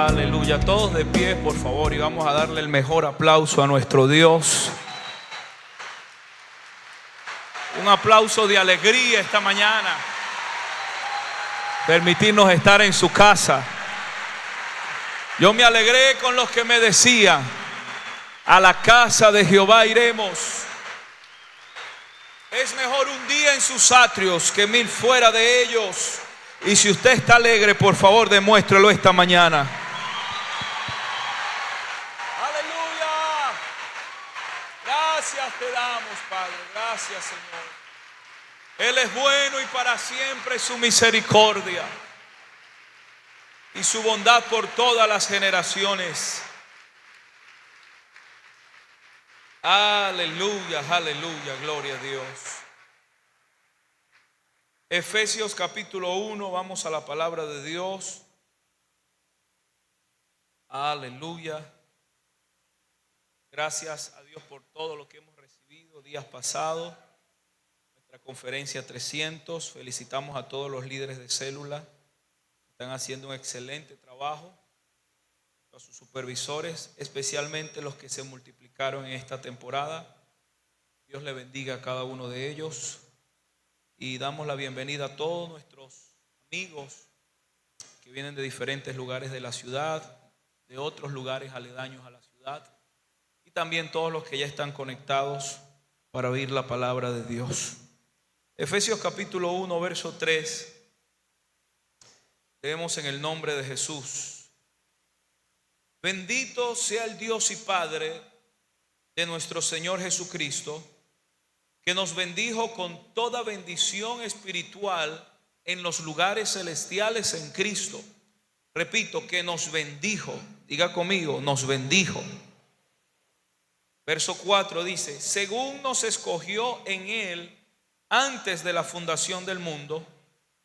Aleluya. Todos de pie, por favor, y vamos a darle el mejor aplauso a nuestro Dios. Un aplauso de alegría esta mañana. Permitirnos estar en su casa. Yo me alegré con los que me decían: a la casa de Jehová iremos. Es mejor un día en sus atrios que 1000 fuera de ellos. Y si usted está alegre, por favor, demuéstrelo esta mañana. Aleluya. Gracias te damos, Padre. Gracias, Señor. Él es bueno y para siempre su misericordia y su bondad por todas las generaciones. Aleluya, aleluya, gloria a Dios. Efesios capítulo 1, vamos a la palabra de Dios. Aleluya. Gracias a Dios por todo lo que hemos recibido días pasados. Nuestra conferencia 300. Felicitamos a todos los líderes de célula. Están haciendo un excelente trabajo. A sus supervisores, especialmente los que se multiplicaron en esta temporada. Dios le bendiga a cada uno de ellos. Y damos la bienvenida a todos nuestros amigos que vienen de diferentes lugares de la ciudad, de otros lugares aledaños a la ciudad, y también todos los que ya están conectados para oír la palabra de Dios. Efesios capítulo 1, verso 3. Leemos en el nombre de Jesús. Bendito sea el Dios y Padre de nuestro Señor Jesucristo, que nos bendijo con toda bendición espiritual en los lugares celestiales en Cristo. Repito, que nos bendijo. Diga conmigo, nos bendijo. Verso 4 dice: según nos escogió en Él antes de la fundación del mundo,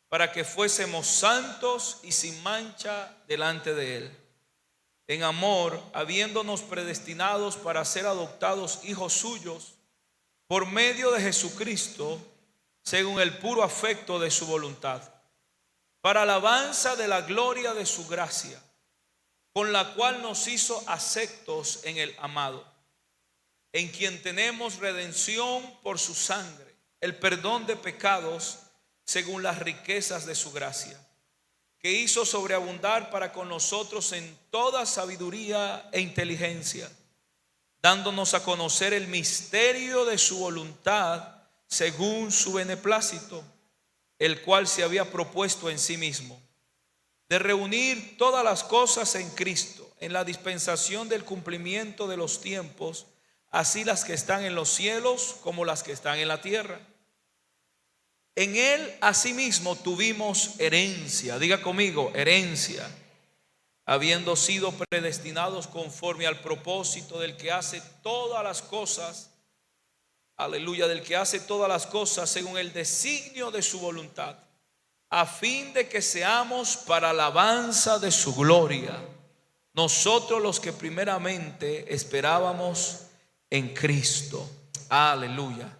para que fuésemos santos y sin mancha delante de Él, en amor, habiéndonos predestinados para ser adoptados hijos suyos por medio de Jesucristo, según el puro afecto de su voluntad, para alabanza de la gloria de su gracia, con la cual nos hizo aceptos en el amado, en quien tenemos redención por su sangre, el perdón de pecados según las riquezas de su gracia, que hizo sobreabundar para con nosotros en toda sabiduría e inteligencia, dándonos a conocer el misterio de su voluntad según su beneplácito, el cual se había propuesto en sí mismo, de reunir todas las cosas en Cristo, en la dispensación del cumplimiento de los tiempos, así las que están en los cielos como las que están en la tierra. En Él asimismo tuvimos herencia. Diga conmigo, herencia, habiendo sido predestinados conforme al propósito del que hace todas las cosas, aleluya, del que hace todas las cosas según el designio de su voluntad, a fin de que seamos para alabanza de su gloria, nosotros los que primeramente esperábamos en Cristo. Aleluya.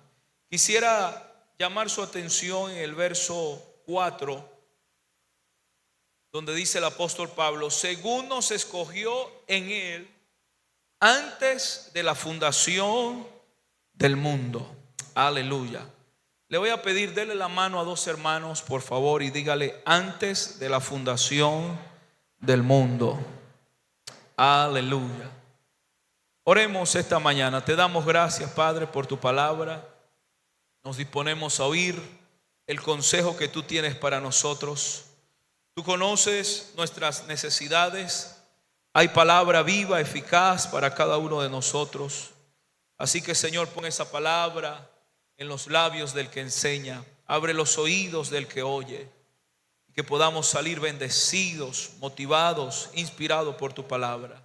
Quisiera llamar su atención en el verso 4, donde dice el apóstol Pablo: según nos escogió en Él antes de la fundación del mundo. Aleluya. Le voy a pedir, dele la mano a dos hermanos, por favor, y dígale: antes de la fundación del mundo. Aleluya. Oremos esta mañana. Te damos gracias, Padre, por tu palabra. Nos disponemos a oír el consejo que tú tienes para nosotros. Tú conoces nuestras necesidades. Hay palabra viva, eficaz para cada uno de nosotros. Así que, Señor, pon esa palabra en los labios del que enseña. Abre los oídos del que oye. Y que podamos salir bendecidos, motivados, inspirados por tu palabra.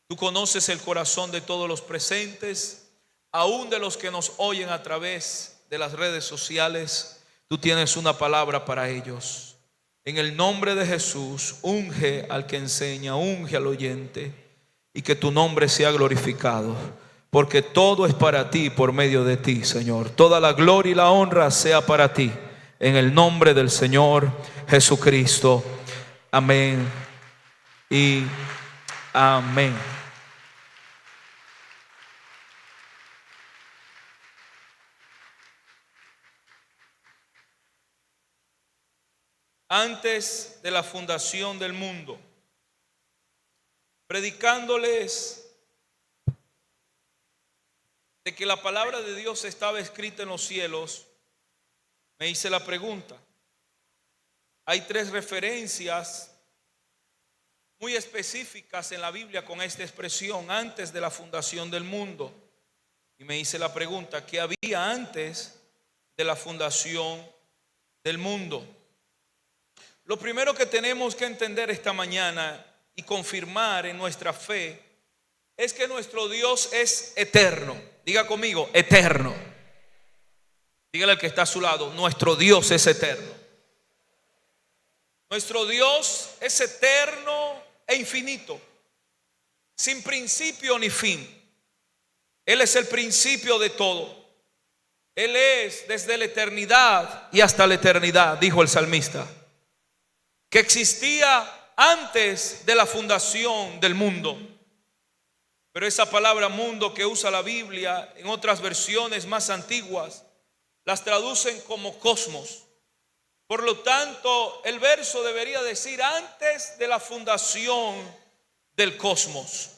Tú conoces el corazón de todos los presentes, aún de los que nos oyen a través de las redes sociales. Tú tienes una palabra para ellos. En el nombre de Jesús, unge al que enseña, unge al oyente, y que tu nombre sea glorificado, porque todo es para ti, por medio de ti, Señor. Toda la gloria y la honra sea para ti, en el nombre del Señor Jesucristo. Amén y amén. Antes de la fundación del mundo, predicándoles de que la palabra de Dios estaba escrita en los cielos, me hice la pregunta. Hay 3 referencias muy específicas en la Biblia con esta expresión, antes de la fundación del mundo. Y me hice la pregunta, ¿qué había antes de la fundación del mundo? Lo primero que tenemos que entender esta mañana y confirmar en nuestra fe es que nuestro Dios es eterno. Diga conmigo, eterno. Dígale al que está a su lado, nuestro Dios es eterno. Nuestro Dios es eterno e infinito, sin principio ni fin. Él es el principio de todo. Él es desde la eternidad y hasta la eternidad, dijo el salmista, que existía antes de la fundación del mundo. Pero esa palabra mundo que usa la Biblia en otras versiones más antiguas las traducen como cosmos. Por lo tanto, el verso debería decir antes de la fundación del cosmos.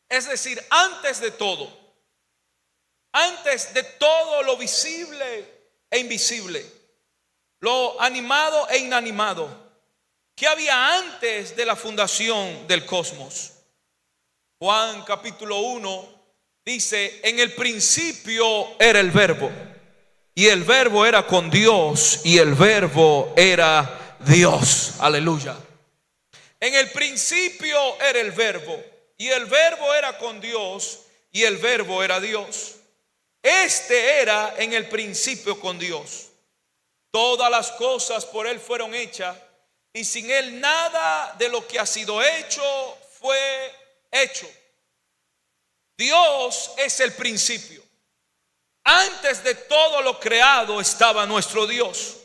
Es decir, antes de todo lo visible e invisible, lo animado e inanimado. ¿Qué había antes de la fundación del cosmos? Juan capítulo 1 dice, en el principio era el verbo, y el verbo era con Dios, y el verbo era Dios. Aleluya. En el principio era el verbo, y el verbo era con Dios, y el verbo era Dios. Este era en el principio con Dios. Todas las cosas por Él fueron hechas, y sin Él nada de lo que ha sido hecho fue hecho. Dios es el principio. Antes de todo lo creado estaba nuestro Dios.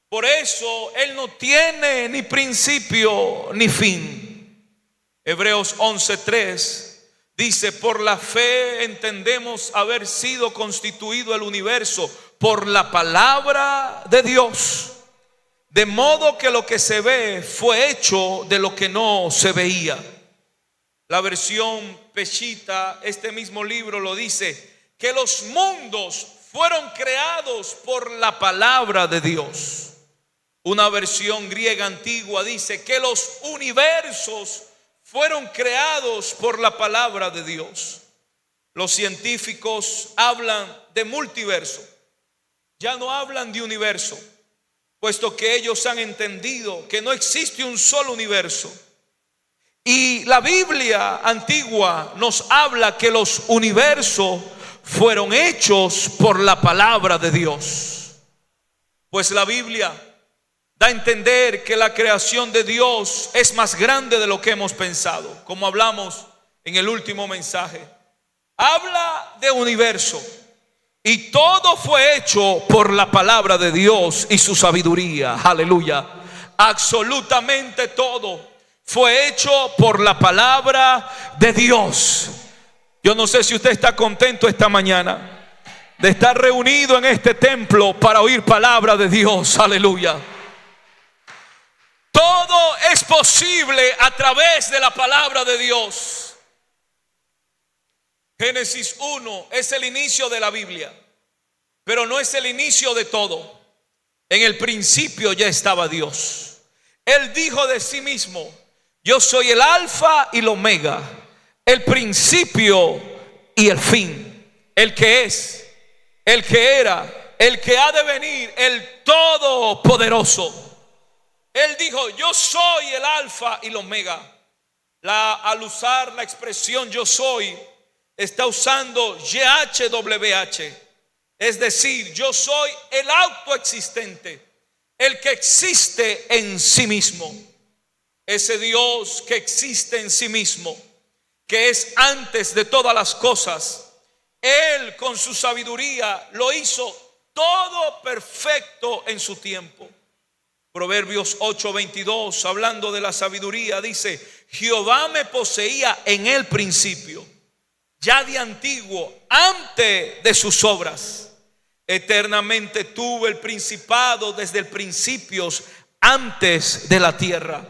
Por eso Él no tiene ni principio ni fin. Hebreos 11:3 dice, por la fe entendemos haber sido constituido el universo por la palabra de Dios, de modo que lo que se ve fue hecho de lo que no se veía. La versión Peshitta, este mismo libro lo dice, que los mundos fueron creados por la palabra de Dios. Una versión griega antigua dice que los universos fueron creados por la palabra de Dios. Los científicos hablan de multiverso, ya no hablan de universo, puesto que ellos han entendido que no existe un solo universo. Y la Biblia antigua nos habla que los universos fueron hechos por la palabra de Dios. Pues la Biblia da a entender que la creación de Dios es más grande de lo que hemos pensado, como hablamos en el último mensaje. Habla de universo, y todo fue hecho por la palabra de Dios y su sabiduría. Aleluya. Absolutamente todo fue hecho por la palabra de Dios. Yo no sé si usted está contento esta mañana de estar reunido en este templo para oír palabra de Dios. Aleluya. Todo es posible a través de la palabra de Dios. Génesis 1 es el inicio de la Biblia, pero no es el inicio de todo. En el principio ya estaba Dios. Él dijo de sí mismo, yo soy el alfa y el omega, el principio y el fin, el que es, el que era, el que ha de venir, el todopoderoso. Él dijo, yo soy el alfa y el omega. Al usar la expresión yo soy, está usando YHWH, es decir, yo soy el autoexistente, el que existe en sí mismo. Ese Dios que existe en sí mismo, que es antes de todas las cosas, Él con su sabiduría lo hizo todo perfecto en su tiempo. Proverbios 8:22, hablando de la sabiduría, dice: Jehová me poseía en el principio, ya de antiguo, antes de sus obras. Eternamente tuve el principado desde el principio, antes de la tierra.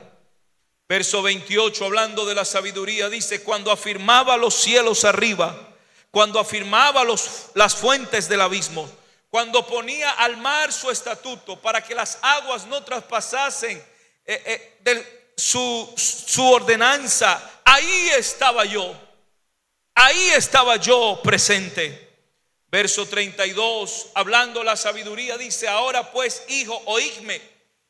Verso 28, hablando de la sabiduría, dice: cuando afirmaba los cielos arriba, cuando afirmaba las fuentes del abismo, cuando ponía al mar su estatuto para que las aguas no traspasasen su ordenanza, ahí estaba yo presente. Verso 32, hablando la sabiduría, dice: ahora pues, hijo, oídme,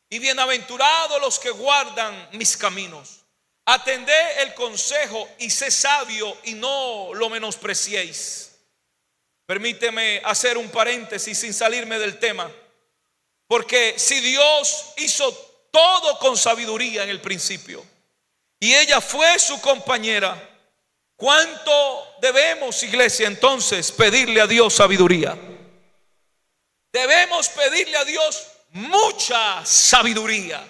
y bienaventurados los que guardan mis caminos. Atended el consejo y sé sabio y no lo menospreciéis. Permíteme hacer un paréntesis sin salirme del tema, porque si Dios hizo todo con sabiduría en el principio y ella fue su compañera, ¿cuánto debemos, iglesia, entonces pedirle a Dios sabiduría? Debemos pedirle a Dios mucha sabiduría.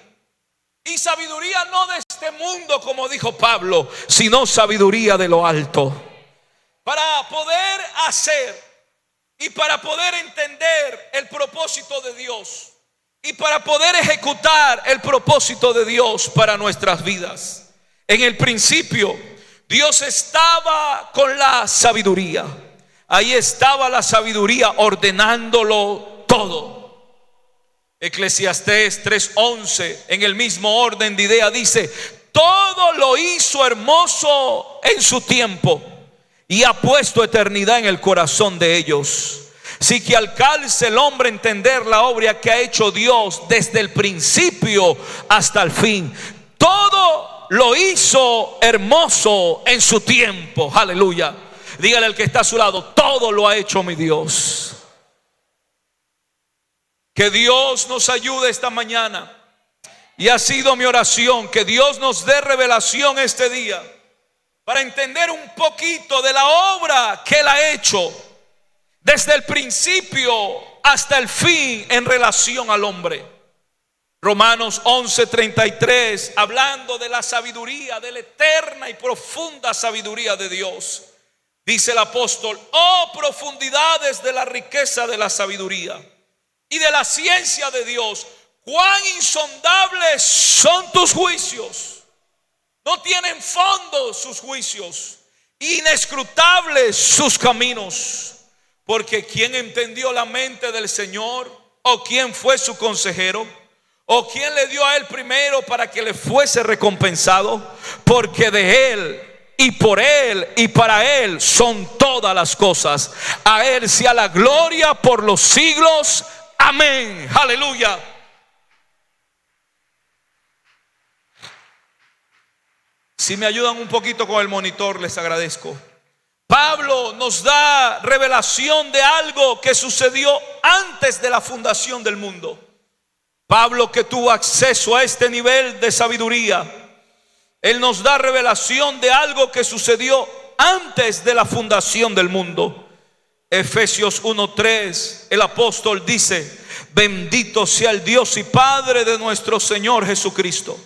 Y sabiduría no de este mundo, como dijo Pablo, sino sabiduría de lo alto, para poder hacer y para poder entender el propósito de Dios y para poder ejecutar el propósito de Dios para nuestras vidas. En el principio Dios estaba con la sabiduría. Ahí estaba la sabiduría ordenándolo todo. Eclesiastés 3:11, en el mismo orden de idea, dice: todo lo hizo hermoso en su tiempo y ha puesto eternidad en el corazón de ellos. Si que alcance el hombre a entender la obra que ha hecho Dios desde el principio hasta el fin. Todo lo hizo hermoso en su tiempo. Aleluya. Dígale al que está a su lado: todo lo ha hecho mi Dios. Que Dios nos ayude esta mañana. Y ha sido mi oración que Dios nos dé revelación este día para entender un poquito de la obra que Él ha hecho desde el principio hasta el fin en relación al hombre. Romanos 11:33, hablando de la sabiduría, de la eterna y profunda sabiduría de Dios, dice el apóstol: oh profundidades de la riqueza de la sabiduría y de la ciencia de Dios, cuán insondables son tus juicios. No tienen fondo sus juicios, inescrutables sus caminos. Porque ¿quién entendió la mente del Señor? ¿O quién fue su consejero? ¿O quién le dio a él primero para que le fuese recompensado? Porque de él y por él y para él son todas las cosas. A él sea la gloria por los siglos. Amén. Aleluya. Si me ayudan un poquito con el monitor, les agradezco. Pablo nos da revelación de algo que sucedió antes de la fundación del mundo. Pablo, que tuvo acceso a este nivel de sabiduría, él nos da revelación de algo que sucedió antes de la fundación del mundo. Efesios 1:3, el apóstol dice: bendito sea el Dios y Padre de nuestro Señor Jesucristo,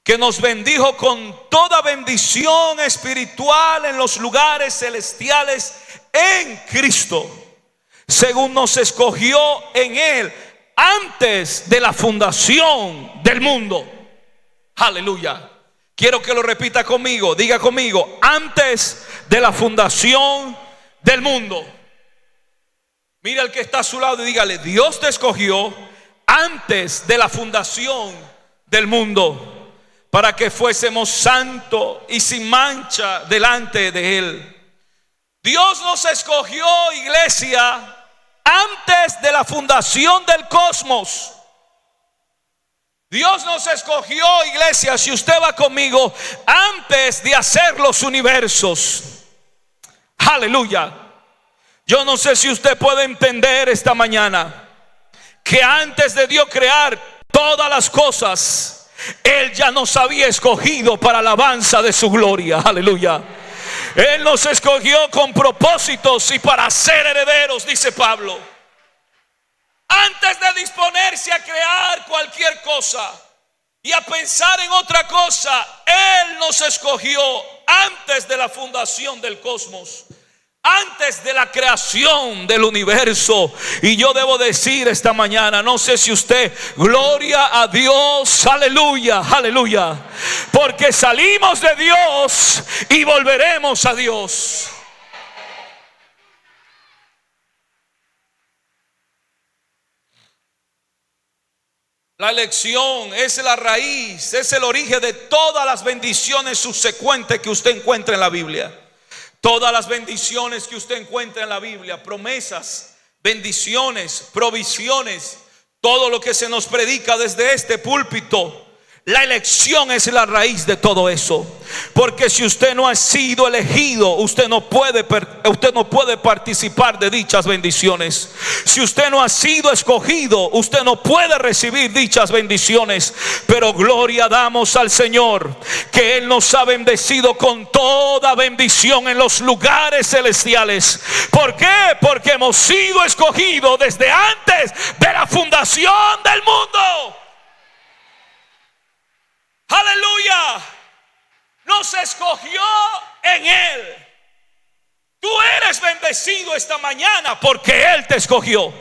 que nos bendijo con toda bendición espiritual en los lugares celestiales en Cristo, según nos escogió en Él antes de la fundación del mundo. Aleluya. Quiero que lo repita conmigo. Diga conmigo: antes de la fundación del mundo. Mira al que está a su lado y dígale: Dios te escogió antes de la fundación del mundo, para que fuésemos santos y sin mancha delante de Él. Dios nos escogió, iglesia, antes de la fundación del cosmos. Dios nos escogió, iglesia, si usted va conmigo, antes de hacer los universos. Aleluya. Yo no sé si usted puede entender esta mañana que antes de Dios crear todas las cosas, Él ya nos había escogido para alabanza de su gloria. Aleluya. Él nos escogió con propósitos y para ser herederos, dice Pablo. Antes de disponer ponerse a crear cualquier cosa y a pensar en otra cosa. Él nos escogió antes de la fundación del cosmos, antes de la creación del universo. Y yo debo decir esta mañana, no sé si usted, gloria a Dios, aleluya, aleluya, porque salimos de Dios y volveremos a Dios. La elección es la raíz, es el origen de todas las bendiciones subsecuentes que usted encuentra en la Biblia. Todas las bendiciones que usted encuentra en la Biblia, promesas, bendiciones, provisiones, todo lo que se nos predica desde este púlpito, la elección es la raíz de todo eso. Porque si usted no ha sido elegido, usted no puede participar de dichas bendiciones. Si usted no ha sido escogido, usted no puede recibir dichas bendiciones. Pero gloria damos al Señor, que Él nos ha bendecido con toda bendición en los lugares celestiales. ¿Por qué? Porque hemos sido escogidos desde antes de la fundación del mundo. Aleluya. Nos escogió en Él. Tú eres bendecido esta mañana porque Él te escogió.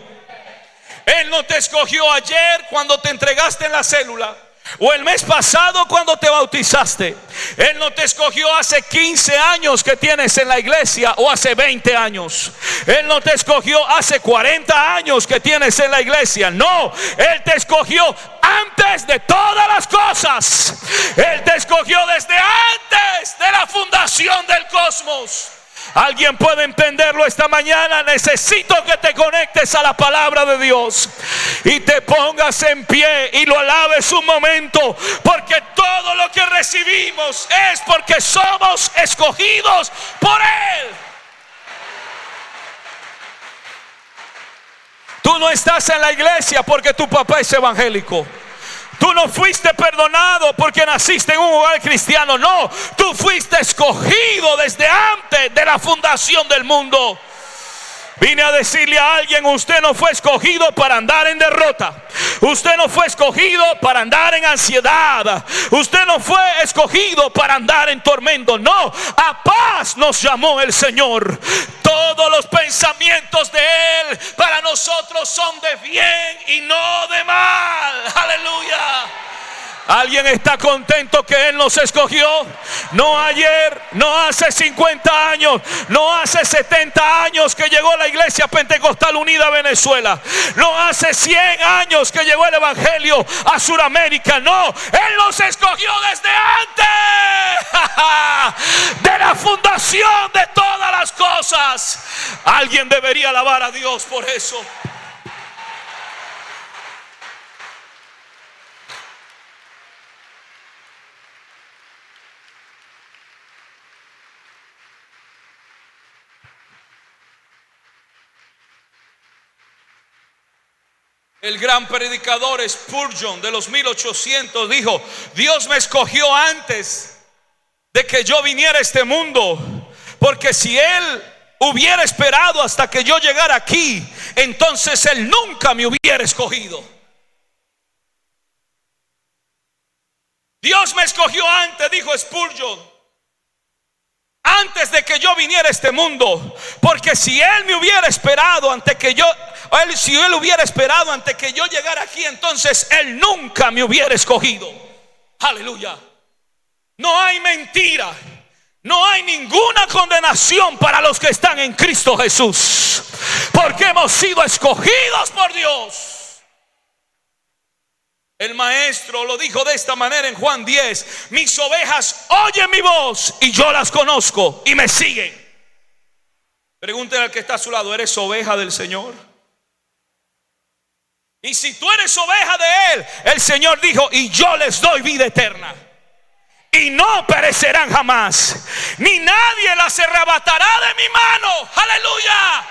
Él no te escogió ayer cuando te entregaste en la célula, o el mes pasado cuando te bautizaste. Él no te escogió hace 15 años que tienes en la iglesia, o hace 20 años. Él no te escogió hace 40 años que tienes en la iglesia. No, Él te escogió antes de todas las cosas. Él te escogió desde antes de la fundación del cosmos. ¿Alguien puede entenderlo esta mañana? Necesito que te conectes a la palabra de Dios y te pongas en pie y lo alabes un momento, porque todo lo que recibimos es porque somos escogidos por Él. Tú no estás en la iglesia porque tu papá es evangélico. Tú no fuiste perdonado porque naciste en un hogar cristiano. No, tú fuiste escogido desde antes de la fundación del mundo. Vine a decirle a alguien: usted no fue escogido para andar en derrota. Usted no fue escogido para andar en ansiedad. Usted no fue escogido para andar en tormento. No, a paz nos llamó el Señor. Todos los pensamientos de Él para nosotros son de bien y no de mal. Aleluya. ¿Alguien está contento que Él nos escogió? No ayer, no hace 50 años, no hace 70 años que llegó la Iglesia Pentecostal Unida a Venezuela. No hace 100 años que llegó el Evangelio a Sudamérica. No, Él nos escogió desde antes de la fundación de todas las cosas. Alguien debería alabar a Dios por eso. El gran predicador Spurgeon de los 1800 dijo: Dios me escogió antes de que yo viniera a este mundo, porque si Él hubiera esperado hasta que yo llegara aquí, entonces Él nunca me hubiera escogido. Dios me escogió antes, dijo Spurgeon, antes de que yo viniera a este mundo, porque si Él me hubiera esperado antes que yo llegara aquí, entonces Él nunca me hubiera escogido. Aleluya. No hay mentira, no hay ninguna condenación para los que están en Cristo Jesús, porque hemos sido escogidos por Dios. El maestro lo dijo de esta manera en Juan 10: mis ovejas oyen mi voz y yo las conozco y me siguen. Pregúntale al que está a su lado: ¿eres oveja del Señor? Y si tú eres oveja de Él, el Señor dijo: y yo les doy vida eterna, y no perecerán jamás, ni nadie las arrebatará de mi mano. Aleluya.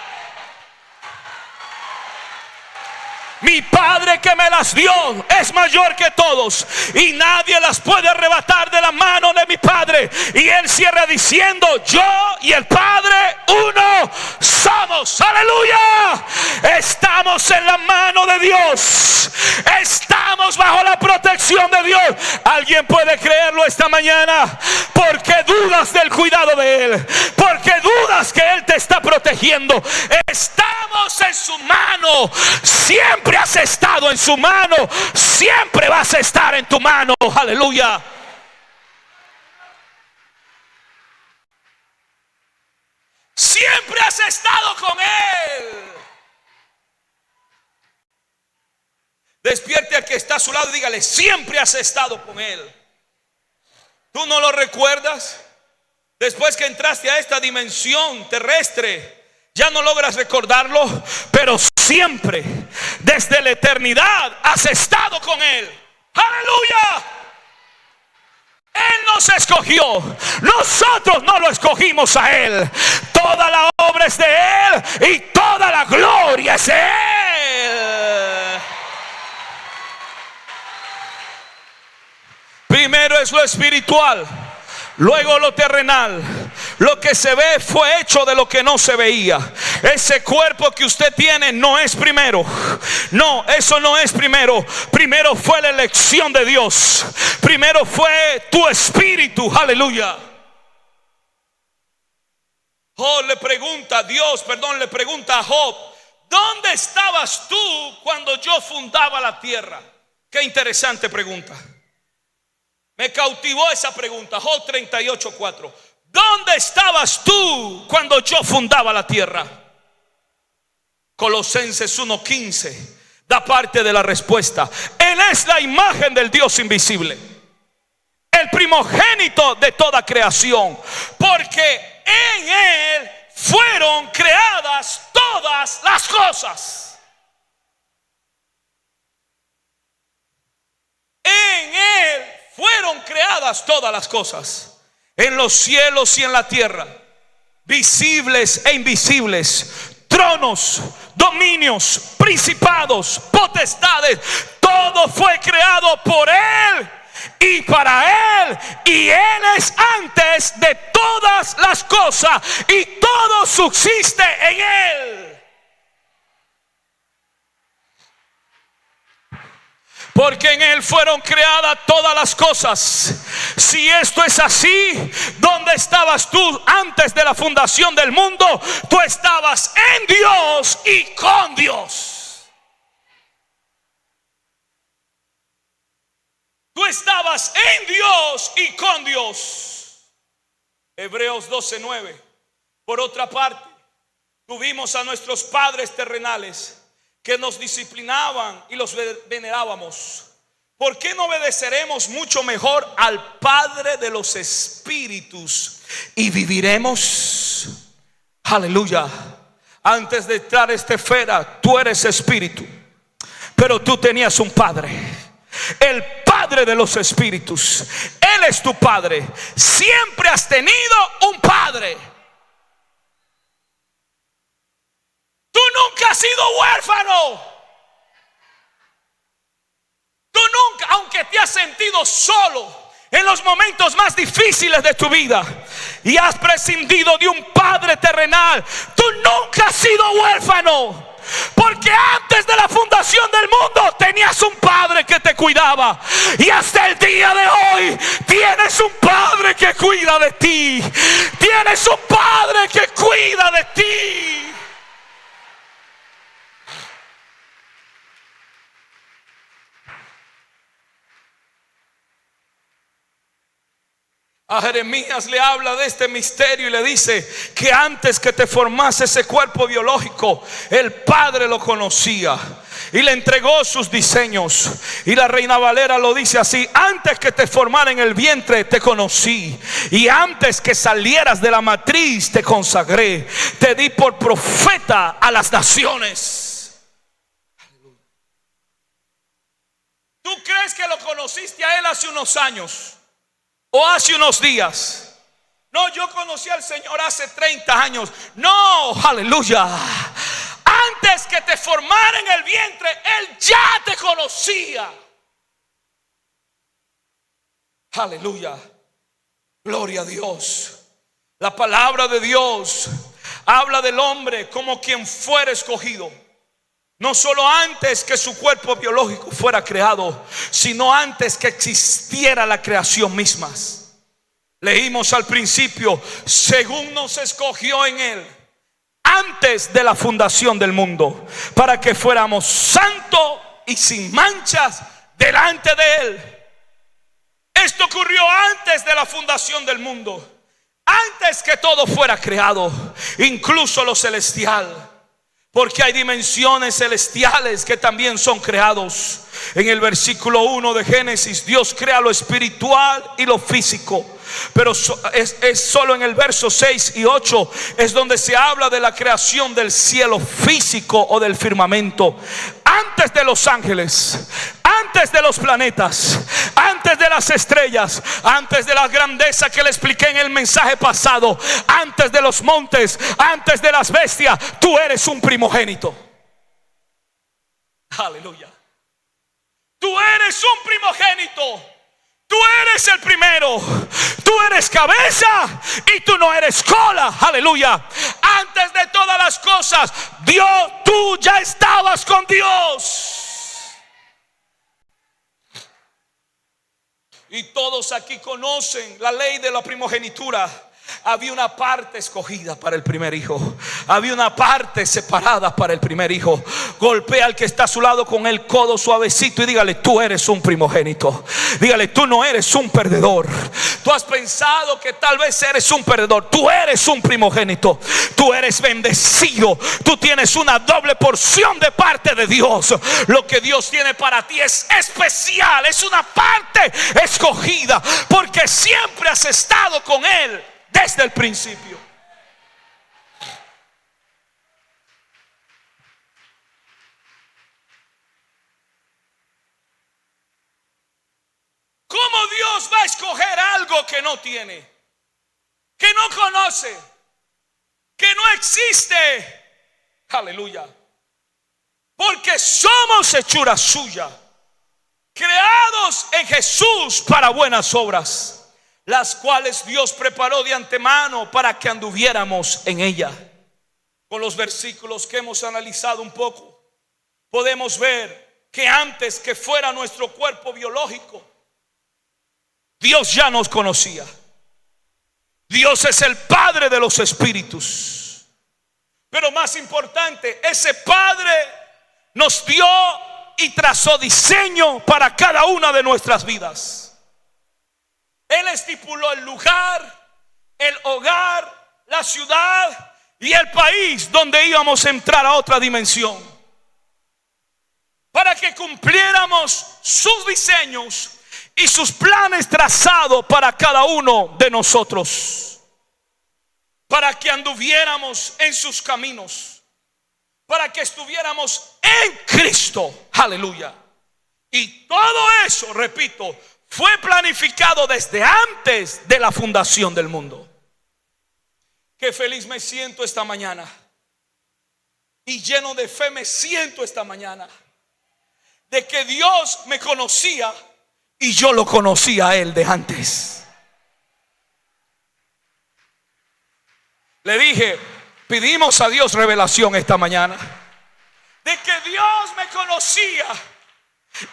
Mi Padre que me las dio es mayor que todos y nadie las puede arrebatar de la mano de mi Padre. Y él cierra diciendo: yo y el Padre uno somos. Aleluya. Estamos en la mano de Dios. Estamos bajo la protección de Dios. ¿Alguien puede creerlo esta mañana? ¿Por qué dudas del cuidado de Él? ¿Por qué dudas que Él te está protegiendo? Estamos en su mano. Siempre has estado en su mano. Siempre vas a estar en tu mano. Aleluya. Siempre has estado con Él. Despierte al que está a su lado y dígale: siempre has estado con Él. ¿Tú no lo recuerdas? Después que entraste a esta dimensión terrestre, ya no logras recordarlo, pero siempre, desde la eternidad, has estado con Él. ¡Aleluya! Él nos escogió, nosotros no lo escogimos a Él. Toda la obra es de Él y toda la gloria es de Él. Primero es lo espiritual, luego lo terrenal. Lo que se ve fue hecho de lo que no se veía. Ese cuerpo que usted tiene no es primero. No, eso no es primero. Primero fue la elección de Dios. Primero fue tu espíritu. Aleluya. Le pregunta a Job: ¿dónde estabas tú cuando yo fundaba la tierra? Qué interesante pregunta. Me cautivó esa pregunta. Job 38:4. ¿Dónde estabas tú cuando yo fundaba la tierra? Colosenses 1:15 da parte de la respuesta. Él es la imagen del Dios invisible, el primogénito de toda creación, porque en Él fueron creadas todas las cosas. En Él fueron creadas todas las cosas, en los cielos y en la tierra, visibles e invisibles, tronos, dominios, principados, potestades. Todo fue creado por Él y para Él, y Él es antes de todas las cosas y todo subsiste en Él. Porque en Él fueron creadas todas las cosas. Si esto es así, ¿dónde estabas tú antes de la fundación del mundo? Tú estabas en Dios y con Dios. Tú estabas en Dios y con Dios. Hebreos 12:9. Por otra parte, tuvimos a nuestros padres terrenales que nos disciplinaban y los venerábamos. ¿Por qué no obedeceremos mucho mejor al Padre de los espíritus y viviremos? Aleluya. Antes de entrar a esta esfera, tú eres espíritu, pero tú tenías un Padre, el Padre de los espíritus. Él es tu Padre. Siempre has tenido un Padre. Tú nunca has sido huérfano. Tú nunca, aunque te has sentido solo en los momentos más difíciles de tu vida y has prescindido de un Padre terrenal, tú nunca has sido huérfano. Porque antes de la fundación del mundo tenías un Padre que te cuidaba, y hasta el día de hoy tienes un Padre que cuida de ti. Tienes un Padre que cuida de ti. A Jeremías le habla de este misterio y le dice que antes que te formase ese cuerpo biológico, el Padre lo conocía y le entregó sus diseños. Y la Reina Valera lo dice así: antes que te formara en el vientre te conocí, y antes que salieras de la matriz te consagré. Te di por profeta a las naciones. ¿Tú crees que lo conociste a Él hace unos años o hace unos días? No, yo conocí al Señor hace 30 años. No, aleluya. Antes que te formara en el vientre, Él ya te conocía. Aleluya. Gloria a Dios. La palabra de Dios habla del hombre como quien fuera escogido. No solo antes que su cuerpo biológico fuera creado, sino antes que existiera la creación misma. Leímos al principio, según nos escogió en Él antes de la fundación del mundo, para que fuéramos santos y sin manchas delante de Él. Esto ocurrió antes de la fundación del mundo, antes que todo fuera creado, incluso lo celestial. Porque hay dimensiones celestiales que también son creados. En el versículo 1 de Génesis, Dios crea lo espiritual y lo físico. Pero es solo en el verso 6 y 8 es donde se habla de la creación del cielo físico o del firmamento. Antes de los ángeles, antes de los planetas, antes de las estrellas, antes de la grandeza que le expliqué en el mensaje pasado, antes de los montes, antes de las bestias, tú eres un primogénito. Aleluya. Tú eres un primogénito. Tú eres el primero. Tú eres cabeza y tú no eres cola. Aleluya. Antes de todas las cosas, Dios, tú ya estabas con Dios. Y todos aquí conocen la ley de la primogenitura. Había una parte escogida para el primer hijo. Había una parte separada para el primer hijo. Golpea al que está a su lado con el codo suavecito y dígale: tú eres un primogénito. Dígale: tú no eres un perdedor. Tú has pensado que tal vez eres un perdedor. Tú eres un primogénito. Tú eres bendecido. Tú tienes una doble porción de parte de Dios. Lo que Dios tiene para ti es especial. Es una parte escogida, porque siempre has estado con Él desde el principio. ¿Cómo Dios va a escoger algo que no tiene, que no conoce, que no existe? Aleluya. Porque somos hechura suya, creados en Jesús para buenas obras, las cuales Dios preparó de antemano para que anduviéramos en ella. Con los versículos que hemos analizado un poco, podemos ver que antes que fuera nuestro cuerpo biológico, Dios ya nos conocía. Dios es el Padre de los espíritus. Pero más importante, ese Padre nos dio y trazó diseño para cada una de nuestras vidas. Él estipuló el lugar, el hogar, la ciudad y el país donde íbamos a entrar a otra dimensión, para que cumpliéramos sus diseños y sus planes trazados para cada uno de nosotros, para que anduviéramos en sus caminos, para que estuviéramos en Cristo. Aleluya. Y todo eso, repito, fue planificado desde antes de la fundación del mundo. Qué feliz me siento esta mañana, y lleno de fe me siento esta mañana, de que Dios me conocía y yo lo conocía a Él de antes. Le dije, pedimos a Dios revelación esta mañana, de que Dios me conocía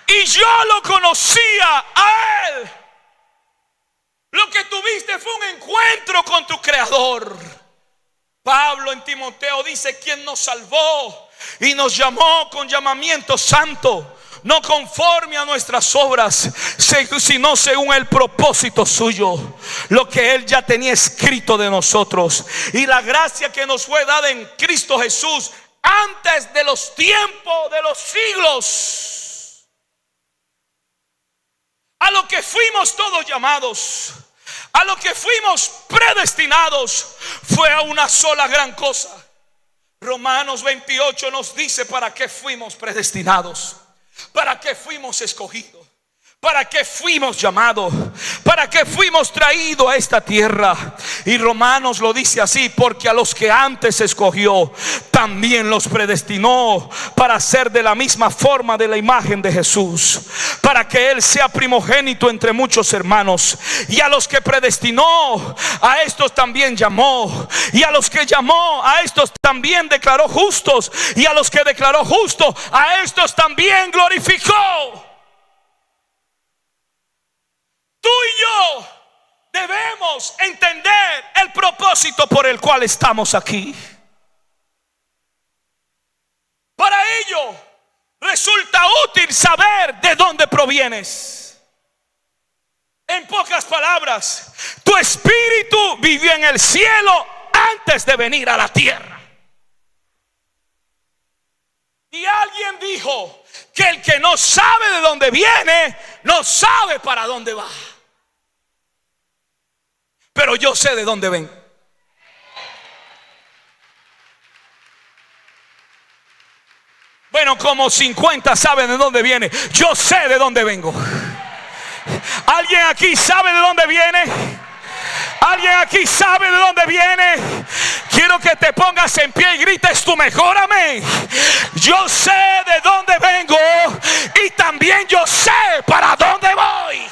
y yo lo conocía a Él. Lo que tuviste fue un encuentro con tu Creador. Pablo en Timoteo dice: quien nos salvó y nos llamó con llamamiento santo, no conforme a nuestras obras, sino según el propósito suyo, lo que Él ya tenía escrito de nosotros, y la gracia que nos fue dada en Cristo Jesús antes de los tiempos de los siglos. A lo que fuimos todos llamados, a lo que fuimos predestinados, fue a una sola gran cosa. Romanos 28 nos dice para qué fuimos predestinados, para qué fuimos escogidos, ¿Para qué fuimos llamados? ¿Para qué fuimos traídos a esta tierra? Y Romanos lo dice así: porque a los que antes escogió, también los predestinó para ser de la misma forma de la imagen de Jesús, para que Él sea primogénito entre muchos hermanos. Y a los que predestinó, a estos también llamó. Y a los que llamó, a estos también declaró justos. Y a los que declaró justos, a estos también glorificó. Tú y yo debemos entender el propósito por el cual estamos aquí. Para ello resulta útil saber de dónde provienes. En pocas palabras, tu espíritu vivió en el cielo antes de venir a la tierra. Y alguien dijo que el que no sabe de dónde viene, no sabe para dónde va. Pero yo sé de dónde vengo. Bueno, como 50 saben de dónde viene. Yo sé de dónde vengo. ¿Alguien aquí sabe de dónde viene? ¿Alguien aquí sabe de dónde viene? Quiero que te pongas en pie y grites tu mejor amén. Yo sé de dónde vengo y también yo sé para dónde voy.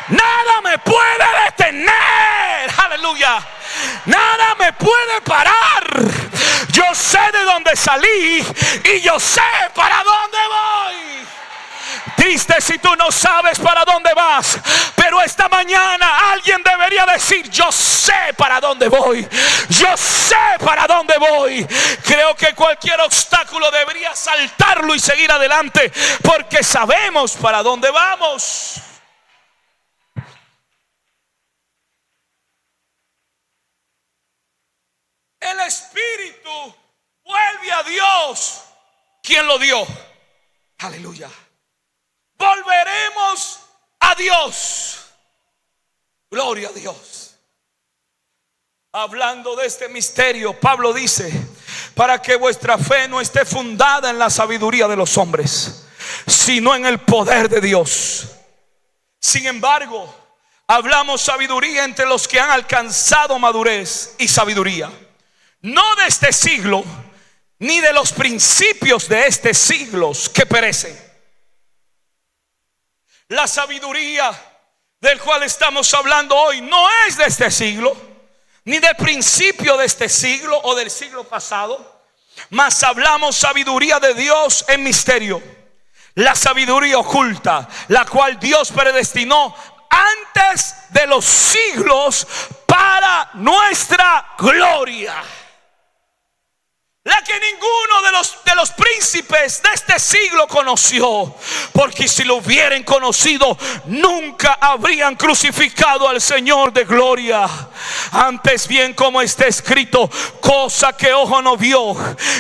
Nada me puede detener. Aleluya. Nada me puede parar. Yo sé de dónde salí y yo sé para dónde voy. Triste si tú no sabes para dónde vas, pero esta mañana alguien debería decir: yo sé para dónde voy. Yo sé para dónde voy. Creo que cualquier obstáculo debería saltarlo y seguir adelante, porque sabemos para dónde vamos. El Espíritu vuelve a Dios. ¿Quién lo dio? Aleluya. Volveremos a Dios. Gloria a Dios. Hablando de este misterio, Pablo dice: para que vuestra fe no esté fundada en la sabiduría de los hombres, sino en el poder de Dios. Sin embargo, hablamos sabiduría entre los que han alcanzado madurez y sabiduría, no de este siglo, ni de los principios de este siglo que perecen. La sabiduría del cual estamos hablando hoy no es de este siglo, ni del principio de este siglo o del siglo pasado, mas hablamos sabiduría de Dios en misterio, la sabiduría oculta, la cual Dios predestinó antes de los siglos para nuestra gloria, la que ninguno de los príncipes de este siglo conoció, porque si lo hubieran conocido, nunca habrían crucificado al Señor de gloria. Antes bien, como está escrito: cosa que ojo no vio,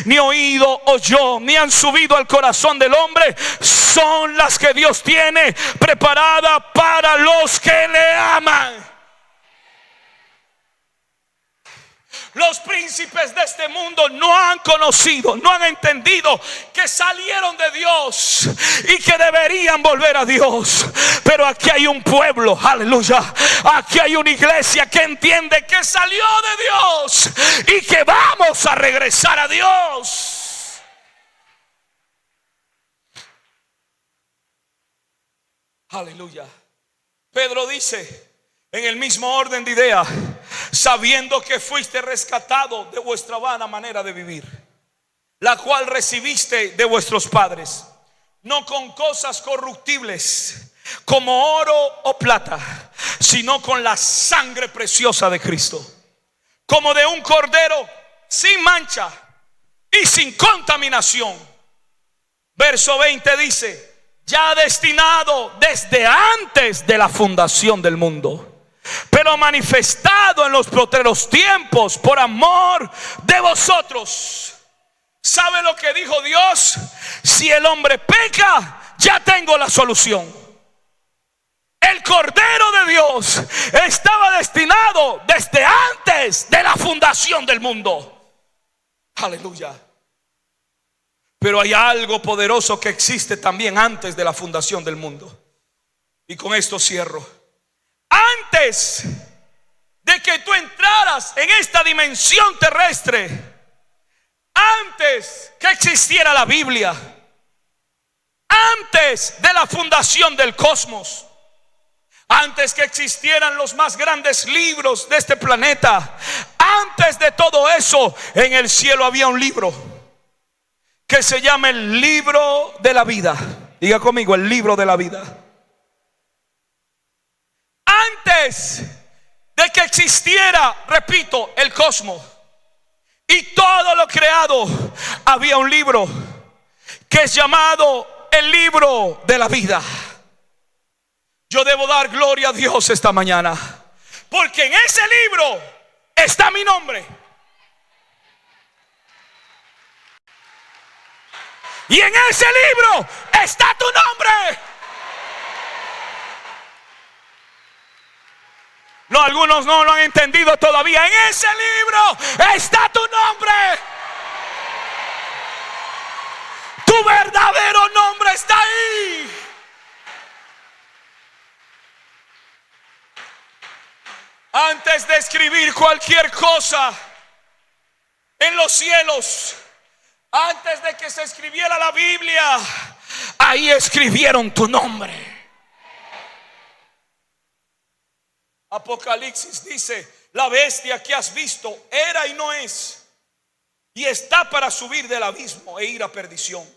ni oído oyó, ni han subido al corazón del hombre, son las que Dios tiene preparadas para los que le aman. Los príncipes de este mundo no han conocido, no han entendido que salieron de Dios y que deberían volver a Dios. Pero aquí hay un pueblo, aleluya, aquí hay una iglesia que entiende que salió de Dios y que vamos a regresar a Dios. Aleluya. Pedro dice en el mismo orden de idea: sabiendo que fuiste rescatado de vuestra vana manera de vivir, la cual recibiste de vuestros padres, no con cosas corruptibles como oro o plata, sino con la sangre preciosa de Cristo, como de un cordero sin mancha y sin contaminación. Verso 20 dice: ya destinado desde antes de la fundación del mundo, pero manifestado en los postreros tiempos por amor de vosotros. ¿Sabe lo que dijo Dios? Si el hombre peca, ya tengo la solución. El Cordero de Dios estaba destinado desde antes de la fundación del mundo. Aleluya. Pero hay algo poderoso que existe también antes de la fundación del mundo. Y con esto cierro. Antes de que tú entraras en esta dimensión terrestre, antes que existiera la Biblia, antes de la fundación del cosmos, antes que existieran los más grandes libros de este planeta, antes de todo eso, en el cielo había un libro que se llama el libro de la vida. Diga conmigo, el libro de la vida. Antes de que existiera, repito, el cosmos y todo lo creado, había un libro que es llamado el libro de la vida. Yo debo dar gloria a Dios esta mañana, porque en ese libro está mi nombre. Y en ese libro está tu nombre. No, algunos no lo han entendido todavía. En ese libro está tu nombre. Tu verdadero nombre está ahí. Antes de escribir cualquier cosa en los cielos, antes de que se escribiera la Biblia, ahí escribieron tu nombre. Apocalipsis dice: la bestia que has visto era y no es, y está para subir del abismo e ir a perdición.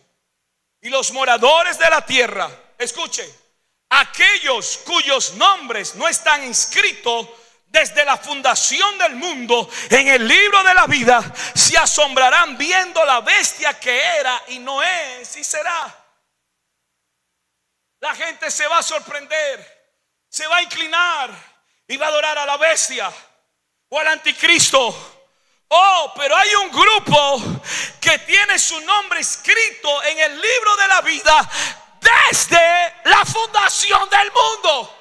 Y los moradores de la tierra, escuche, aquellos cuyos nombres no están inscritos desde la fundación del mundo en el libro de la vida, se asombrarán viendo la bestia que era y no es y será. La gente se va a sorprender, se va a inclinar y va a adorar a la bestia o al anticristo. Oh, pero hay un grupo que tiene su nombre escrito en el libro de la vida desde la fundación del mundo.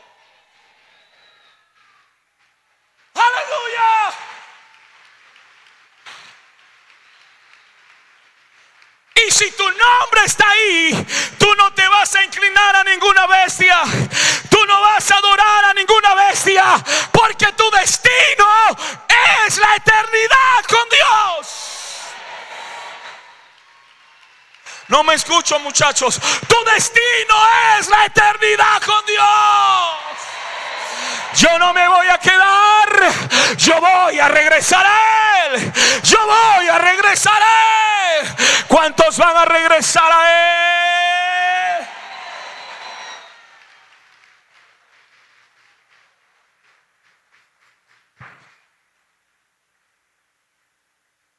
Aleluya. Y si tu nombre está ahí, tú no te vas a inclinar a ninguna bestia, tú no vas a adorar a ninguna bestia, porque tu destino es la eternidad con Dios. No me escucho, muchachos. Tu destino es la eternidad con Dios. Yo no me voy a quedar, yo voy a regresar a Él. Yo voy a regresar a Él. ¿Cuántos van a regresar a Él?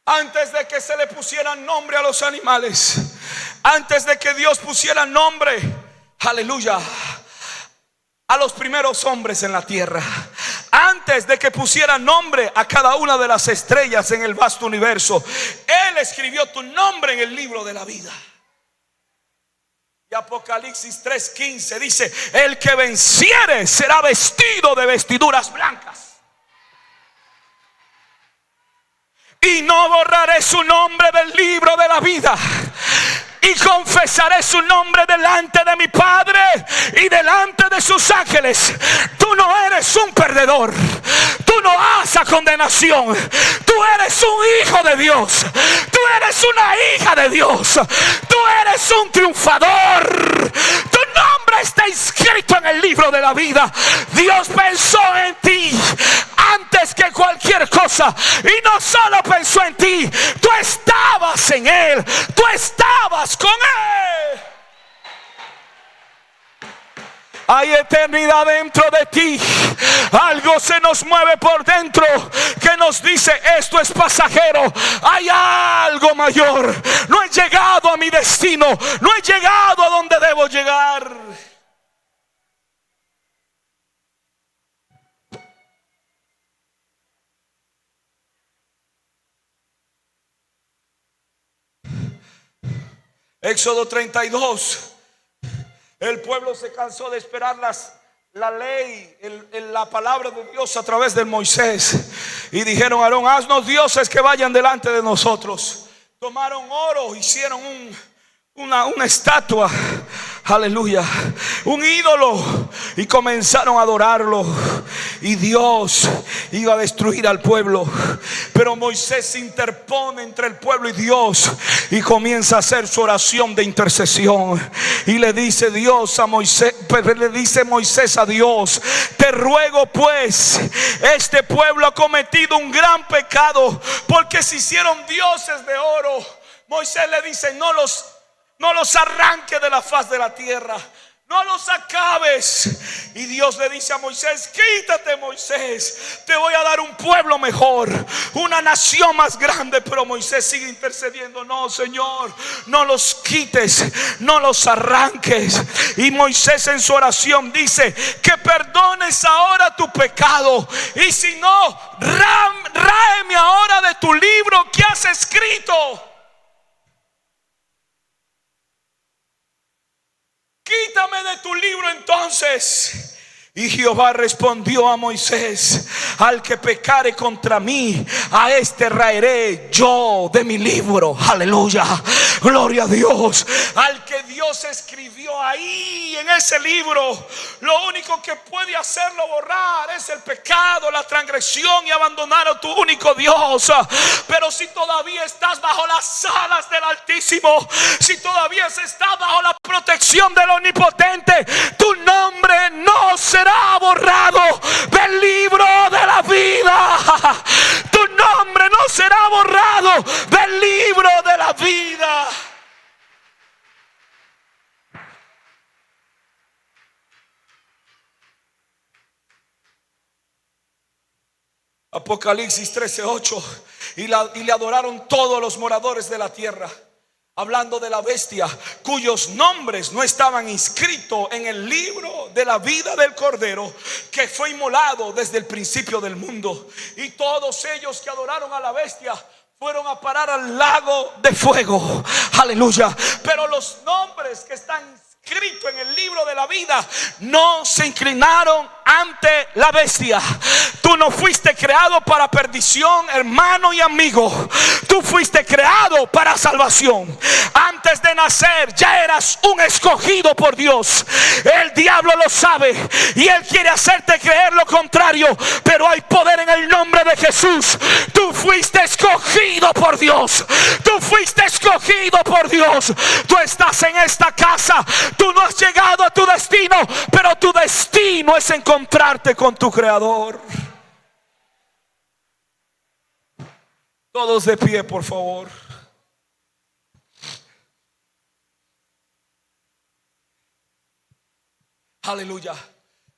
Antes de que se le pusieran nombre a los animales, antes de que Dios pusiera nombre, aleluya, a los primeros hombres en la tierra, antes de que pusiera nombre a cada una de las estrellas en el vasto universo, Él escribió tu nombre en el libro de la vida. Y Apocalipsis 3:15 dice: el que venciere será vestido de vestiduras blancas, y no borraré su nombre del libro de la vida, y confesaré su nombre delante de mi Padre y delante de sus ángeles. Tú no eres un perdedor, tú no vas a condenación, tú eres un hijo de Dios, tú eres una hija de Dios, tú eres un triunfador. Tu nombre está inscrito en el libro de la vida. Dios pensó en ti antes que cualquier cosa, y no solo pensó en ti, tú estabas en Él, tú estabas con Él. Hay eternidad dentro de ti. Algo se nos mueve por dentro que nos dice: esto es pasajero, hay algo mayor. No he llegado a mi destino, no he llegado a donde debo llegar. Éxodo 32. El pueblo se cansó de esperar la ley, la palabra de Dios a través de Moisés, y dijeron: Aarón, haznos dioses que vayan delante de nosotros. Tomaron oro, hicieron una estatua, aleluya, un ídolo, y comenzaron a adorarlo, y Dios iba a destruir al pueblo. Pero Moisés se interpone entre el pueblo y Dios y comienza a hacer su oración de intercesión, y le dice Dios a Moisés, le dice Moisés a Dios: te ruego pues, este pueblo ha cometido un gran pecado, porque se hicieron dioses de oro. Moisés le dice: no los arranque de la faz de la tierra, no los acabes. Y Dios le dice a Moisés: quítate, Moisés, te voy a dar un pueblo mejor, una nación más grande. Pero Moisés sigue intercediendo: no, Señor, no los quites, no los arranques. Y Moisés en su oración dice: que perdones ahora tu pecado, y si no, ráeme ahora de tu libro que has escrito. Quítame de tu libro entonces. Y Jehová respondió a Moisés: al que pecare contra mí, a este raeré yo de mi libro. Aleluya, gloria a Dios. Al que Dios escribió ahí en ese libro, lo único que puede hacerlo borrar es el pecado, la transgresión y abandonar a tu único Dios. Pero si todavía estás bajo las alas del Altísimo, si todavía estás bajo la protección del Omnipotente, tu nombre no será borrado del libro de la vida. Tu nombre no será borrado del libro de la vida. Apocalipsis 13:8. Y le adoraron todos los moradores de la tierra, hablando de la bestia, cuyos nombres no estaban inscritos en el libro de la vida del Cordero, que fue inmolado desde el principio del mundo. Y todos ellos que adoraron a la bestia fueron a parar al lago de fuego. Aleluya. Pero los nombres que están inscritos en el libro de la vida no se inclinaron ante la bestia. Tú no fuiste creado para perdición, hermano y amigo. Tú fuiste creado para salvación. Antes de nacer ya eras un escogido por Dios. El diablo lo sabe y él quiere hacerte creer lo contrario, pero hay poder en el nombre de Jesús. Tú fuiste escogido por Dios. Tú fuiste escogido por Dios. Tú estás en esta casa. Tú no has llegado a tu destino, pero tu destino es encontrarte con tu Creador. Todos de pie, por favor. Aleluya.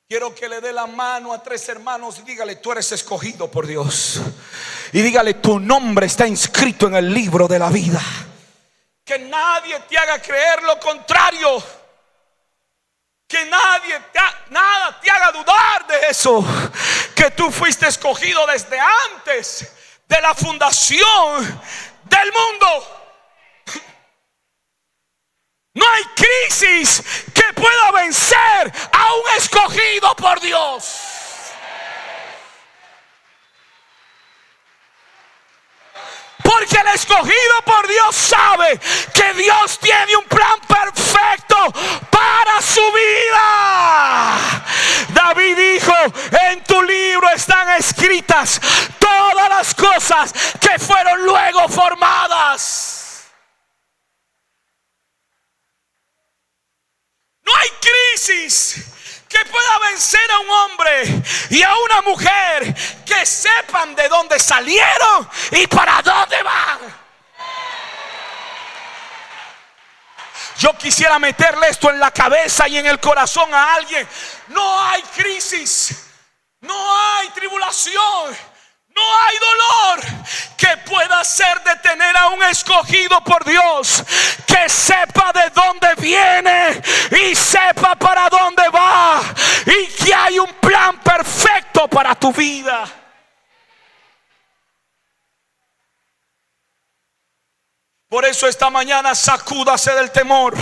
Quiero que le dé la mano a 3 hermanos y dígale: tú eres escogido por Dios. Y dígale: tu nombre está inscrito en el libro de la vida. Que nadie te haga creer lo contrario. Que nada te haga dudar de eso. Que tú fuiste escogido desde antes de la fundación del mundo. No hay crisis que pueda vencer a un escogido por Dios. Porque el escogido por Dios sabe que Dios tiene un plan perfecto para su vida. David dijo: en tu libro están escritas todas las cosas que fueron luego formadas. No hay crisis que pueda vencer a un hombre y a una mujer que sepan de dónde salieron y para dónde van. Yo quisiera meterle esto en la cabeza y en el corazón a alguien. No hay crisis, no hay tribulación, no hay dolor que pueda hacer detener a un escogido por Dios, que sepa de dónde viene y sepa para dónde va, y que hay un plan perfecto para tu vida. Por eso esta mañana sacúdase del temor.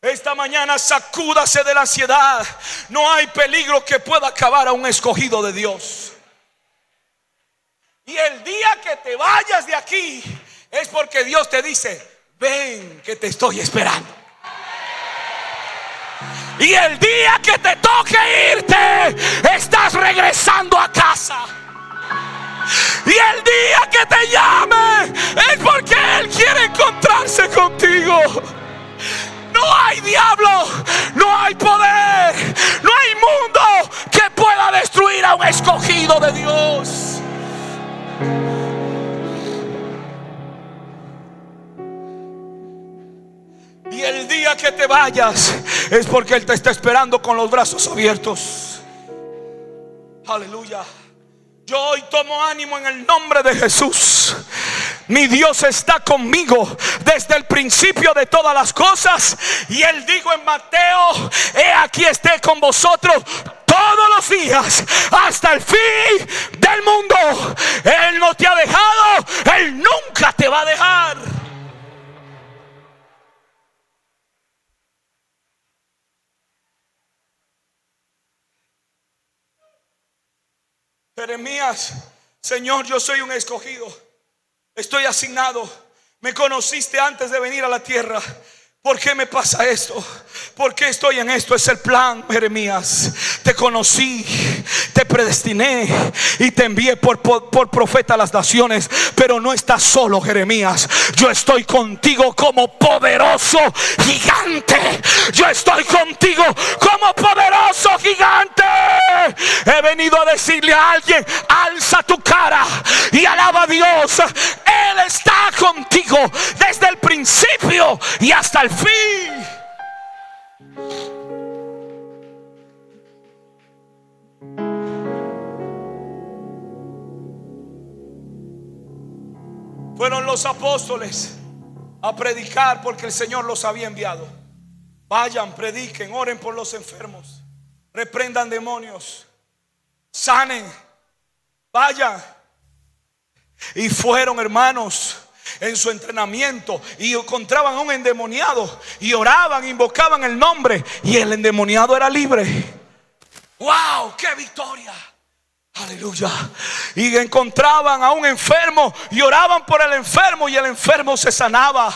Esta mañana sacúdase de la ansiedad. No hay peligro que pueda acabar a un escogido de Dios. Y el día que te vayas de aquí es porque Dios te dice: ven que te estoy esperando. Y el día que te toque irte, estás regresando a casa. Y el día que te llame es porque Él quiere encontrarse contigo. No hay diablo, no hay poder, no hay mundo que pueda destruir a un escogido de Dios. Y el día que te vayas es porque Él te está esperando con los brazos abiertos. Aleluya. Yo hoy tomo ánimo en el nombre de Jesús. Mi Dios está conmigo desde el principio de todas las cosas. Y Él dijo en Mateo: he aquí esté con vosotros todos los días hasta el fin del mundo. Él no te ha dejado, Él nunca te va a dejar. Jeremías: Señor, yo soy un escogido, estoy asignado, me conociste antes de venir a la tierra. ¿Por qué me pasa esto? ¿Por qué estoy en esto? Es el plan, Jeremías. Te conocí, te predestiné y te envié por profeta a las naciones. Pero no estás solo, Jeremías. Yo estoy contigo como poderoso gigante. Yo estoy contigo como poderoso gigante. He venido a decirle a alguien: alza tu cara y alaba a Dios. Él está contigo desde el principio y hasta el fin. Fueron los apóstoles a predicar porque el Señor los había enviado. Vayan, prediquen, oren por los enfermos, reprendan demonios, sanen, vayan. Y fueron, hermanos, en su entrenamiento y encontraban a un endemoniado y oraban, invocaban el nombre y el endemoniado era libre. ¡Wow! ¡Qué victoria! Aleluya. Y encontraban a un enfermo y oraban por el enfermo y el enfermo se sanaba.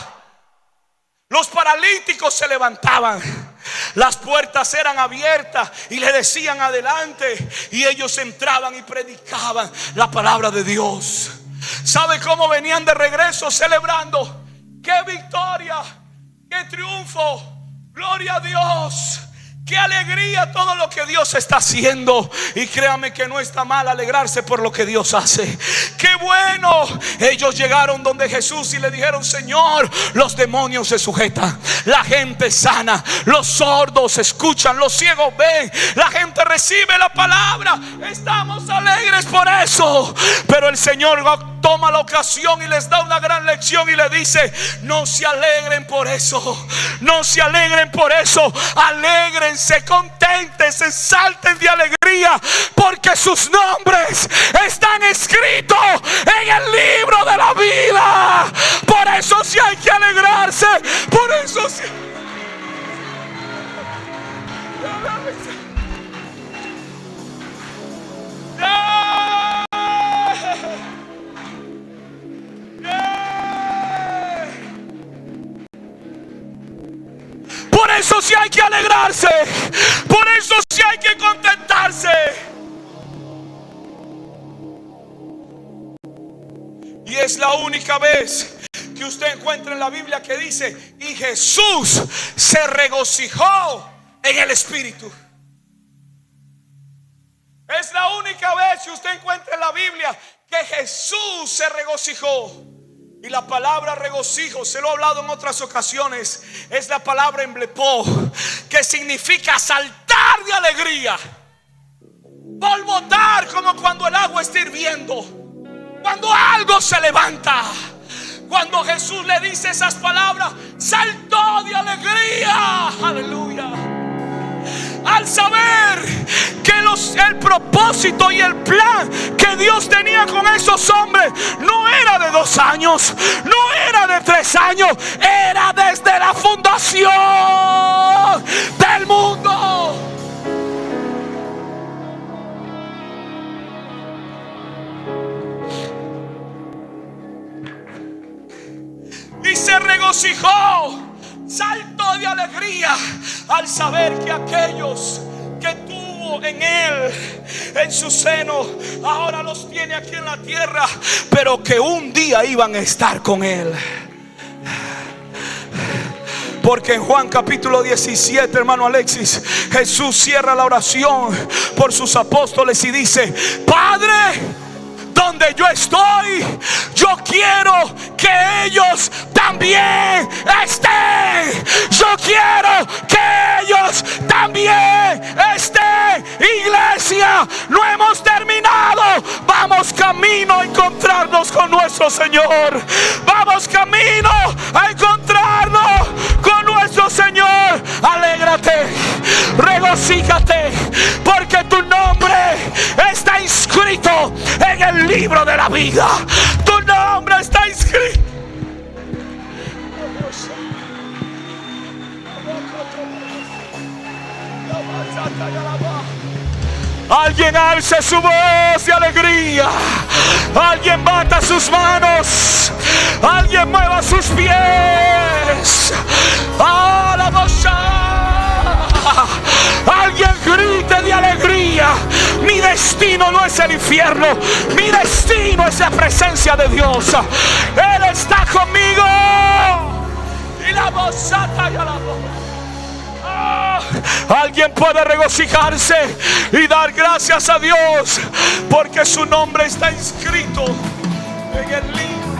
Los paralíticos se levantaban, las puertas eran abiertas y le decían adelante, y ellos entraban y predicaban la palabra de Dios. ¿Sabe cómo venían de regreso celebrando? ¡Qué victoria! ¡Qué triunfo! ¡Gloria a Dios! ¡Qué alegría todo lo que Dios está haciendo! Y créame que no está mal alegrarse por lo que Dios hace. ¡Qué bueno! Ellos llegaron donde Jesús y le dijeron: Señor, los demonios se sujetan, la gente sana, los sordos escuchan, los ciegos ven, la gente recibe la palabra. Estamos alegres por eso. Pero el Señor toma la ocasión y les da una gran lección y le dice: no se alegren por eso, no se alegren por eso, alegren, contenten, se salten de alegría, porque sus nombres están escritos en el libro de la vida. Por eso sí hay que alegrarse, por eso sí. Por eso sí hay que alegrarse, por eso sí hay que contentarse. Y es la única vez que usted encuentra en la Biblia que dice: y Jesús se regocijó en el Espíritu. Es la única vez que usted encuentra en la Biblia que Jesús se regocijó. Y la palabra regocijo, se lo he hablado en otras ocasiones, es la palabra emblepó, que significa saltar de alegría, borbotar como cuando el agua está hirviendo, cuando algo se levanta. Cuando Jesús le dice esas palabras, saltó de alegría. Aleluya. Al saber que el propósito y el plan que Dios tenía con esos hombres no era de 2 años, no era de 3 años, era desde la fundación del mundo. Y se regocijó alegría al saber que aquellos que tuvo en Él, en su seno, ahora los tiene aquí en la tierra, pero que un día iban a estar con Él. Porque en Juan capítulo 17, hermano Alexis, Jesús cierra la oración por sus apóstoles y dice: Padre, donde yo estoy, yo quiero que ellos también estén. Yo quiero que ellos también estén. Iglesia, no hemos terminado. Vamos camino a encontrarnos con nuestro Señor. Vamos camino a encontrarnos con nuestro Señor. Alégrate, regocíjate, porque tu nombre está inscrito en el libro de la vida. Tu nombre está inscrito. Alguien alce su voz de alegría. Alguien bata sus manos. Alguien mueva sus pies. Alguien grite de alegría. Mi destino no es el infierno. Mi destino es la presencia de Dios. Él está conmigo. Y la voz y la voz. Alguien puede regocijarse y dar gracias a Dios porque su nombre está inscrito en el libro.